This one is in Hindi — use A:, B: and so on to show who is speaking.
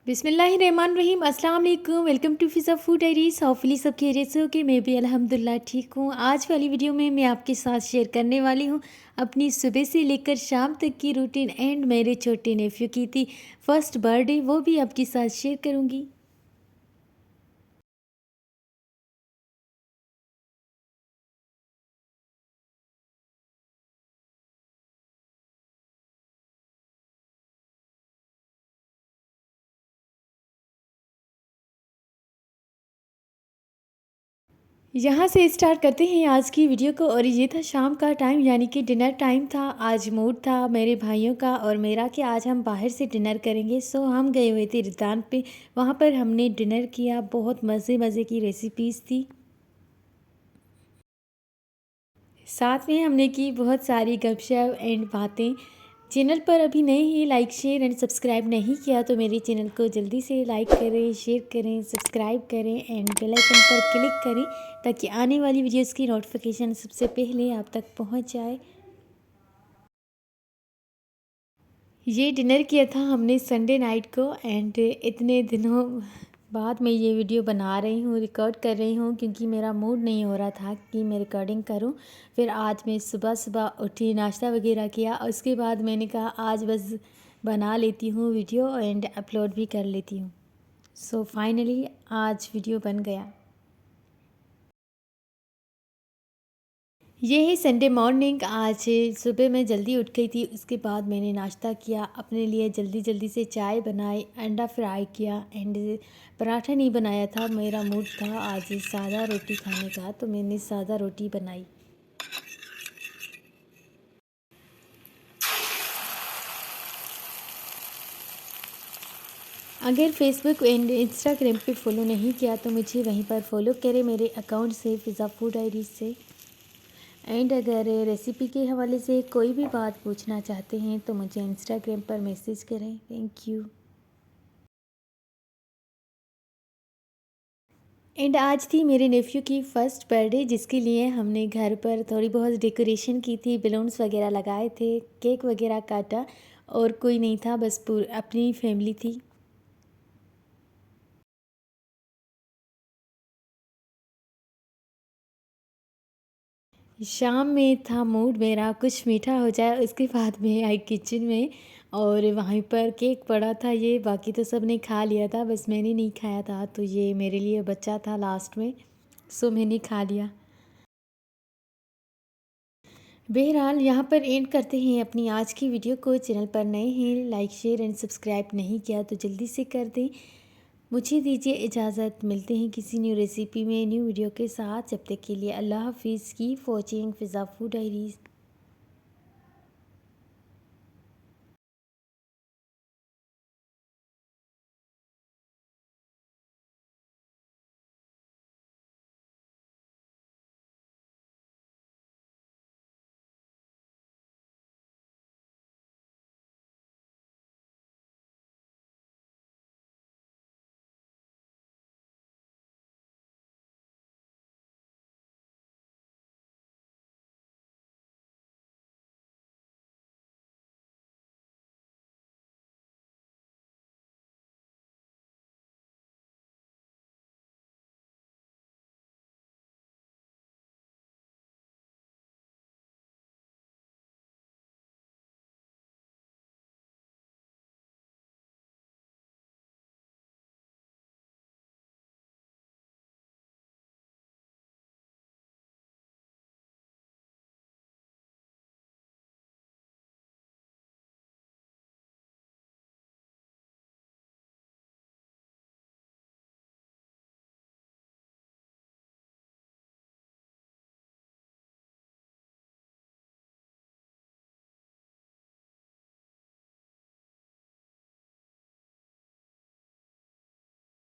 A: बिस्मिल्लाहिर्रहमानिर्रहीम। अस्सलाम वालेकुम। Welcome to Fiza food diaries. Hopefully सब खैरियत से होगे। मैं भी अल्हम्दुलिल्लाह ठीक हूँ। आज वाली वीडियो में मैं आपके साथ शेयर करने वाली हूँ अपनी सुबह से लेकर शाम तक की रूटीन एंड मेरे छोटे नेफ्यू की थी फर्स्ट बर्थडे, वो भी आपके साथ शेयर करूँगी। यहाँ से स्टार्ट करते हैं आज की वीडियो को। और ये था शाम का टाइम, यानी कि डिनर टाइम था। आज मूड था मेरे भाइयों का और मेरा कि आज हम बाहर से डिनर करेंगे। सो हम गए हुए थे रितान पे, वहाँ पर हमने डिनर किया। बहुत मज़े मज़े की रेसिपीज़ थी, साथ में हमने की बहुत सारी गपशप एंड बातें। चैनल पर अभी नए ही लाइक शेयर एंड सब्सक्राइब नहीं किया तो मेरे चैनल को जल्दी से लाइक करें, शेयर करें, सब्सक्राइब करें एंड बेल आइकन पर क्लिक करें ताकि आने वाली वीडियोस की नोटिफिकेशन सबसे पहले आप तक पहुंच जाए। ये डिनर किया था हमने संडे नाइट को एंड इतने दिनों बाद मैं ये वीडियो बना रही हूँ, रिकॉर्ड कर रही हूँ क्योंकि मेरा मूड नहीं हो रहा था कि मैं रिकॉर्डिंग करूँ। फिर आज मैं सुबह सुबह उठी, नाश्ता वगैरह किया और उसके बाद मैंने कहा आज बस बना लेती हूँ वीडियो एंड अपलोड भी कर लेती हूँ। सो फाइनली आज वीडियो बन गया। ये है संडे मॉर्निंग। आज सुबह मैं जल्दी उठ गई थी, उसके बाद मैंने नाश्ता किया, अपने लिए जल्दी जल्दी से चाय बनाई, अंडा फ्राई किया एंड पराठा नहीं बनाया था। मेरा मूड था आज सादा रोटी खाने का तो मैंने सादा रोटी बनाई। अगर फेसबुक एंड इंस्टाग्राम पे फॉलो नहीं किया तो मुझे वहीं पर फॉलो करें, मेरे अकाउंट से फ़िज़ा फूड डायरीज से। एंड अगर रेसिपी के हवाले से कोई भी बात पूछना चाहते हैं तो मुझे इंस्टाग्राम पर मैसेज करें। Thank you. एंड आज थी मेरे नेफ्यू की फ़र्स्ट बर्थडे, जिसके लिए हमने घर पर थोड़ी बहुत डेकोरेशन की थी, बलून्स वगैरह लगाए थे, केक वगैरह काटा और कोई नहीं था, बस पूरी अपनी फैमिली थी। शाम में था मूड मेरा कुछ मीठा हो जाए, उसके बाद मैं आई किचन में और वहीं पर केक पड़ा था। ये बाकी तो सब ने खा लिया था, बस मैंने नहीं खाया था, तो ये मेरे लिए बचा था लास्ट में, सो मैंने खा लिया। बहरहाल यहाँ पर एंड करते हैं अपनी आज की वीडियो को। चैनल पर नए हैं, लाइक शेयर एंड सब्सक्राइब नहीं किया तो जल्दी से कर दें। मुझे दीजिए इजाज़त, मिलते हैं किसी न्यू रेसिपी में न्यू वीडियो के साथ। जब तक के लिए अल्लाह हाफिज़। की वॉचिंग फ़िज़ा फूड डायरीज़।